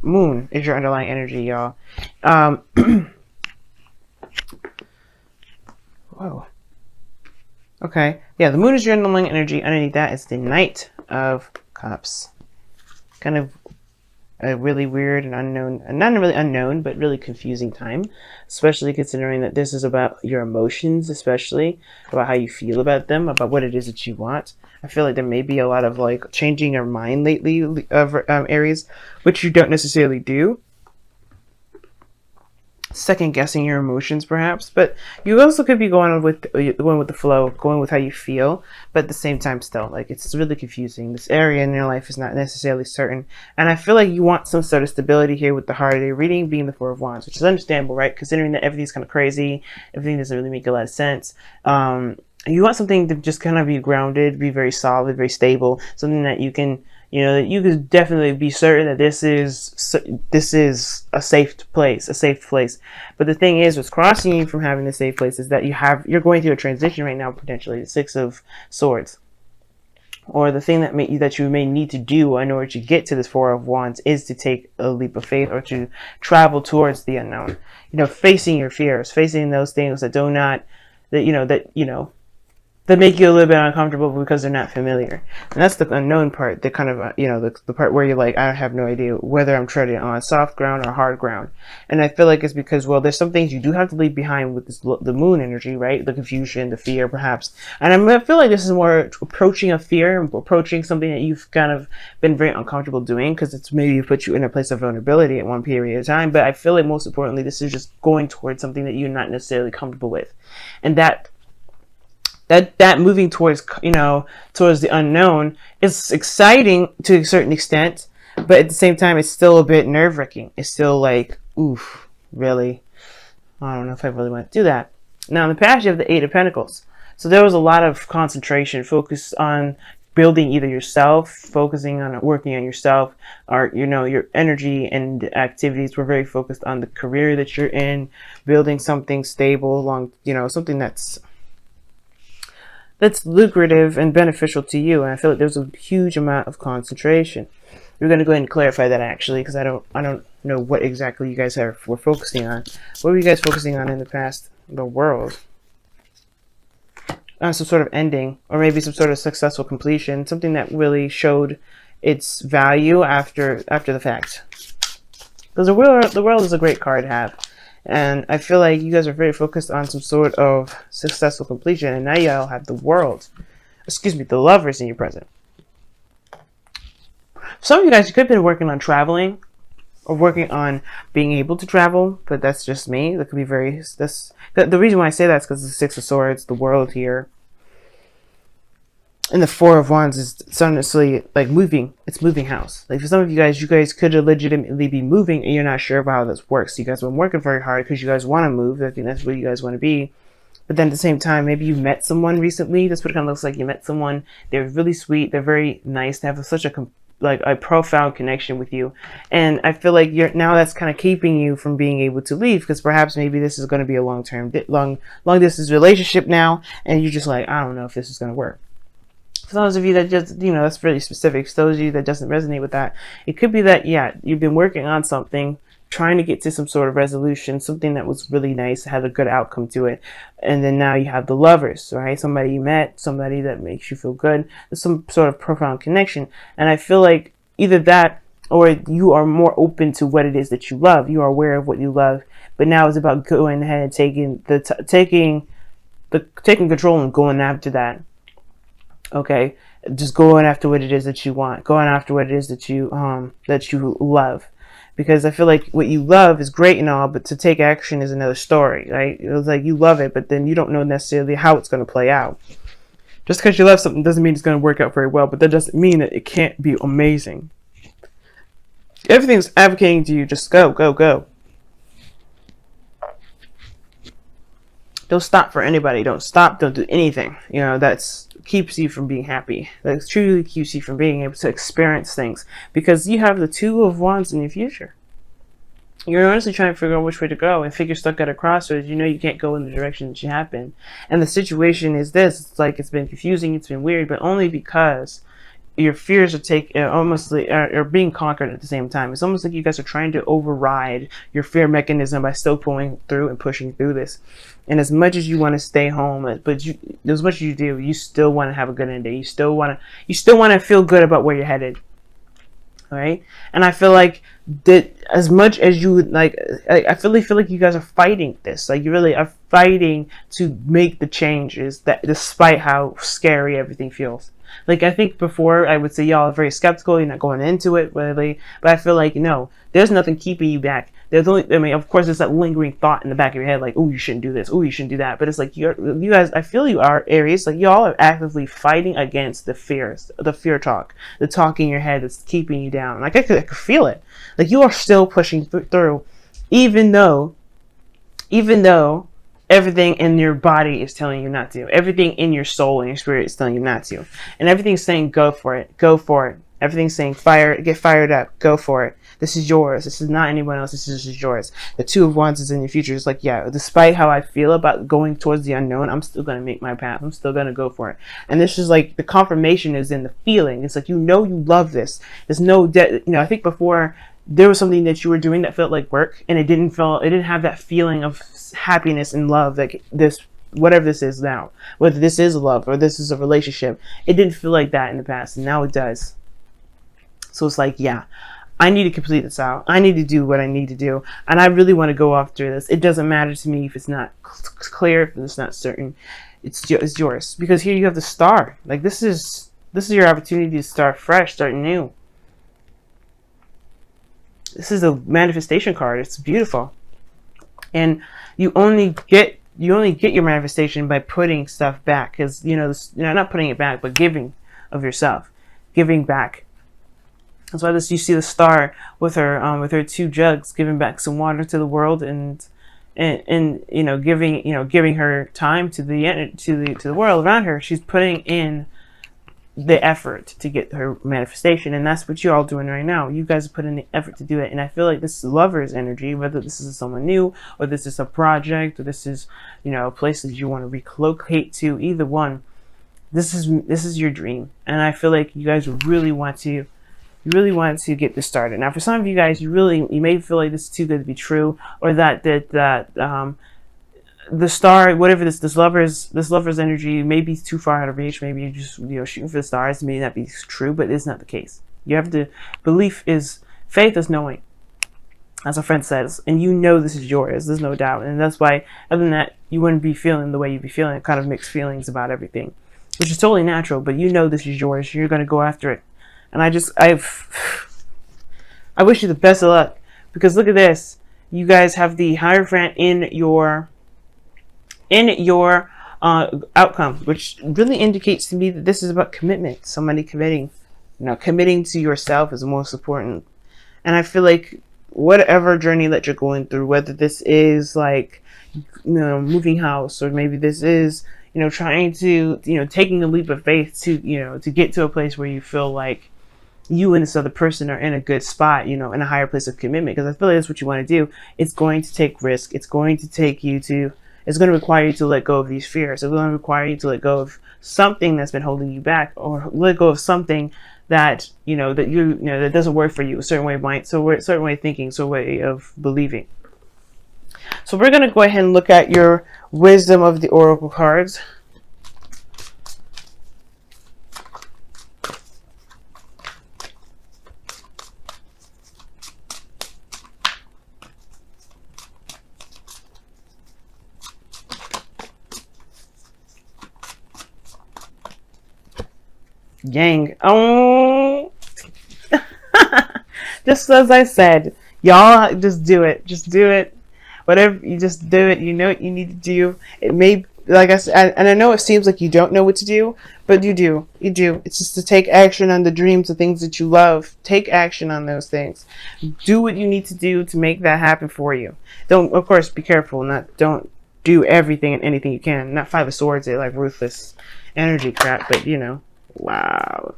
moon is your underlying energy, y'all. Whoa. Okay. Yeah, the moon is your underlying energy. Underneath that is the Knight of Cups. Kind of a really weird and unknown, not really unknown, but really confusing time, especially considering that this is about your emotions, especially about how you feel about them, about what it is that you want. I feel like there may be a lot of like changing your mind lately of Aries, which you don't necessarily do. Second guessing your emotions perhaps, but you also could be going with the flow, going with how you feel, but at the same time still like it's really confusing. This area in your life is not necessarily certain, and I feel like you want some sort of stability here with the holiday reading being the Four of Wands, which is understandable, right? Considering that everything's kind of crazy, everything doesn't really make a lot of sense. You want something to just kind of be grounded, be very solid, very stable, something that you can, that you could definitely be certain that this is a safe place. But the thing is, what's crossing you from having a safe place is that you're going through a transition right now, potentially the Six of Swords, or the thing that you may need to do in order to get to this Four of Wands is to take a leap of faith or to travel towards the unknown. Facing your fears, facing those things that make you a little bit uncomfortable because they're not familiar. And that's the unknown part, the kind of, the part where you're like, I have no idea whether I'm treading on soft ground or hard ground. And I feel like it's because, well, there's some things you do have to leave behind with the moon energy, right? The confusion, the fear, perhaps. And I feel like this is more approaching a fear, approaching something that you've kind of been very uncomfortable doing because it's maybe put you in a place of vulnerability at one period of time. But I feel like most importantly, this is just going towards something that you're not necessarily comfortable with. And that moving towards the unknown is exciting to a certain extent, but at the same time it's still a bit nerve-wracking. It's still like, oof, really, I don't know if I really want to do that. Now in the past you have the Eight of Pentacles, so there was a lot of concentration, focus on building either yourself, focusing on working on yourself, or your energy and activities were very focused on the career that you're in, building something stable something that's lucrative and beneficial to you. And I feel like there's a huge amount of concentration. We're going to go ahead and clarify that actually, because I don't know what exactly you guys were focusing on. What were you guys focusing on in the past? The world. Some sort of ending, or maybe some sort of successful completion, something that really showed its value after the fact. Because the world is a great card to have. And I feel like you guys are very focused on some sort of successful completion. And now y'all have the Lovers in your present. Some of you guys, you could have been working on traveling or working on being able to travel, but that's just me. That could be the reason why I say that is because the Six of Swords, the world here, and the Four of Wands is honestly like moving. It's moving house. Like for some of you guys could legitimately be moving and you're not sure about how this works. You guys have been working very hard because you guys want to move. I think that's where you guys want to be. But then at the same time, maybe you met someone recently. That's what it kind of looks like. You met someone. They're really sweet. They're very nice. They have such a profound connection with you. And I feel like now that's kind of keeping you from being able to leave, because perhaps maybe this is going to be a long distance relationship now. And you're just like, I don't know if this is going to work. For those of you that just, that's really specific. For those of you that doesn't resonate with that, it could be that, yeah, you've been working on something, trying to get to some sort of resolution, something that was really nice, had a good outcome to it. And then now you have the Lovers, right? Somebody you met, somebody that makes you feel good. There's some sort of profound connection. And I feel like either that or you are more open to what it is that you love. You are aware of what you love. But now it's about going ahead and taking control and going after that. Okay, just going after what it is that you want, going after what it is that you love, because I feel like what you love is great and all, but to take action is another story, right? It was like you love it, but then you don't know necessarily how it's going to play out. Just because you love something doesn't mean it's going to work out very well, but that doesn't mean that it can't be amazing. Everything's advocating to you, just go, go, go. Don't stop for anybody. Don't stop. Don't do anything. That's keeps you from being happy. That truly keeps you from being able to experience things, because you have the Two of Wands in your future. You're honestly trying to figure out which way to go, and figure stuck at a crossroads. You can't go in the direction that you have been. And the situation is this. It's like it's been confusing. It's been weird, but only because your fears are are being conquered at the same time. It's almost like you guys are trying to override your fear mechanism by still pulling through and pushing through this. And as much as you want to stay home, but as much as you do, you still want to have a good ending. You still want to feel good about where you're headed. All right, and I feel like that as much as you would like, I feel like you guys are fighting this. Like, you really are fighting to make the changes, that despite how scary everything feels. Like, I think before I would say y'all are very skeptical, you're not going into it really, but I feel like no, there's nothing keeping you back. There's only, I mean, of course, there's that lingering thought in the back of your head, like, oh, you shouldn't do this, oh, you shouldn't do that. But it's like you guys, I feel you are Aries, like y'all are actively fighting against the fears, the fear talk, the talk in your head that's keeping you down. Like I could feel it. Like you are still pushing through, even though everything in your body is telling you not to. Everything in your soul and your spirit is telling you not to. And everything's saying, go for it. Go for it. Everything's saying, get fired up. Go for it. This is yours. This is not anyone else. This is yours. The Two of Wands is in your future. It's like, yeah, despite how I feel about going towards the unknown, I'm still going to make my path. I'm still going to go for it. And this is like, the confirmation is in the feeling. It's like, you love this. There's no, I think before, there was something that you were doing that felt like work, and it didn't have that feeling of happiness and love, like this, whatever this is now, whether this is love or this is a relationship, it didn't feel like that in the past, and now it does. So it's like, yeah, I need to complete this out. I need to do what I need to do, and I really want to go after this. It doesn't matter to me if it's not clear, if it's not certain. It's yours, because here you have the Star. Like, this is your opportunity to start fresh, start new. This is a manifestation card. It's beautiful. And you only get your manifestation by putting stuff back, because not putting it back, but giving of yourself, giving back. That's why you see the Star with her two jugs, giving back some water to the world, and giving her time to the world around her. She's putting in the effort to get her manifestation, and that's what you're all doing right now. You guys put in the effort to do it, and I feel like this is Lover's energy, whether this is someone new, or this is a project, or this is a place that you want to relocate to. Either one, this is your dream, and I feel like you guys really want to get this started. Now, for some of you guys, you may feel like this is too good to be true, or that the Star, whatever this lover's energy may be too far out of reach. Maybe you're just shooting for the stars. It may not be true, but it's not the case. You have to, faith is knowing, as a friend says, and this is yours. There's no doubt, and that's why, other than that, you wouldn't be feeling the way you'd be feeling, kind of mixed feelings about everything, which is totally natural. But this is yours. You're gonna go after it, and I wish you the best of luck, because look at this. You guys have the Hierophant in your outcome, which really indicates to me that this is about commitment. Somebody committing, committing to yourself is the most important. And I feel like whatever journey that you're going through, whether this is like, moving house, or maybe this is, trying to, taking a leap of faith to get to a place where you feel like you and this other person are in a good spot, in a higher place of commitment, because I feel like that's what you want to do. It's going to take risk. It's going to require you to let go of these fears. It's going to require you to let go of something that's been holding you back, or let go of something that that doesn't work for you, a certain way of mind, a certain way of thinking, a way of believing. So we're going to go ahead and look at your wisdom of the oracle cards. Gang. Oh, just as I said, y'all, just do it. Just do it. Whatever, you just do it. You know what you need to do. It may, like I said, and I know it seems like you don't know what to do, but you do. You do. It's just to take action on the dreams, the things that you love. Take action on those things. Do what you need to do to make that happen for you. Don't, of course, be careful. Don't do everything and anything you can. Not Five of Swords, like ruthless energy crap, but wow.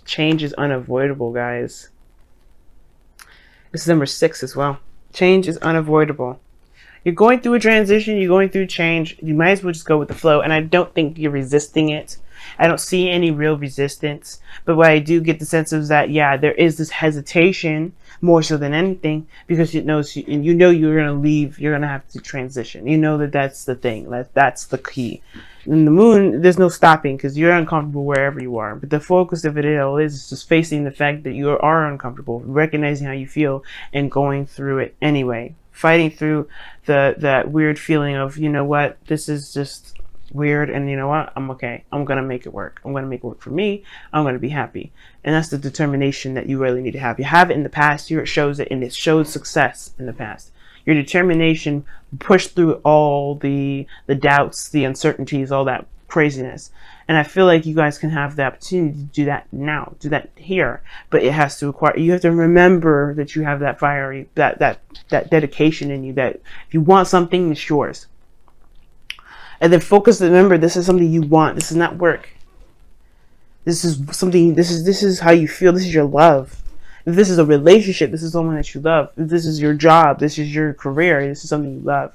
Change is unavoidable, guys. This is number 6 as well. Change is unavoidable. You're going through a transition. You're going through change. You might as well just go with the flow. And I don't think you're resisting it. I don't see any real resistance. But what I do get the sense is that, yeah, there is this hesitation more so than anything, because it knows you, and you know you're going to leave, you're going to have to transition. You know that that's the thing, that's the key. In the moon, there's no stopping because you're uncomfortable wherever you are. But the focus of it all is just facing the fact that you are uncomfortable, recognizing how you feel, and going through it anyway. Fighting through that weird feeling of, you know what, this is just weird, and you know what, I'm okay. I'm gonna make it work. I'm gonna make it work for me. I'm gonna be happy. And that's the determination that you really need to have. You have it in the past year, it shows it, and it showed success in the past. Your determination pushed through all the doubts, the uncertainties, all that craziness. And I feel like you guys can have the opportunity to do that now, do that here. But it has to require, you have to remember that you have that fiery, that dedication in you, that if you want something, it's yours. And then focus, remember, this is something you want. This is not work. This is something, this is how you feel. This is your love. If this is a relationship, this is someone that you love. If this is your job, this is your career, this is something you love.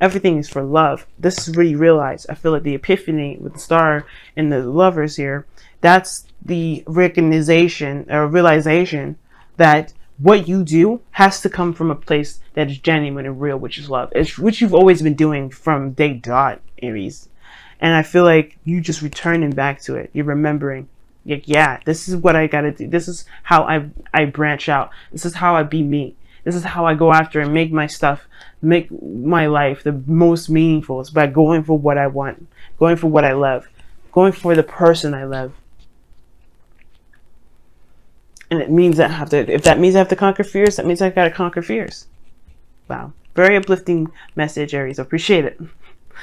Everything is for love. This is what you realize. I feel like the epiphany with the star and the lovers here, that's the recognition or realization that what you do has to come from a place that is genuine and real, which is love. It's which you've always been doing from day dot, Aries. And I feel like you just returning back to it. You're remembering, like, yeah, this is what I gotta do. This is how I branch out. This is how I be me. This is how I go after and make my stuff, make my life the most meaningful. It's by going for what I want, going for what I love, going for the person I love. And it means that I have to, if that means I have to conquer fears, that means I gotta conquer fears. Wow. Very uplifting message, Aries. I appreciate it.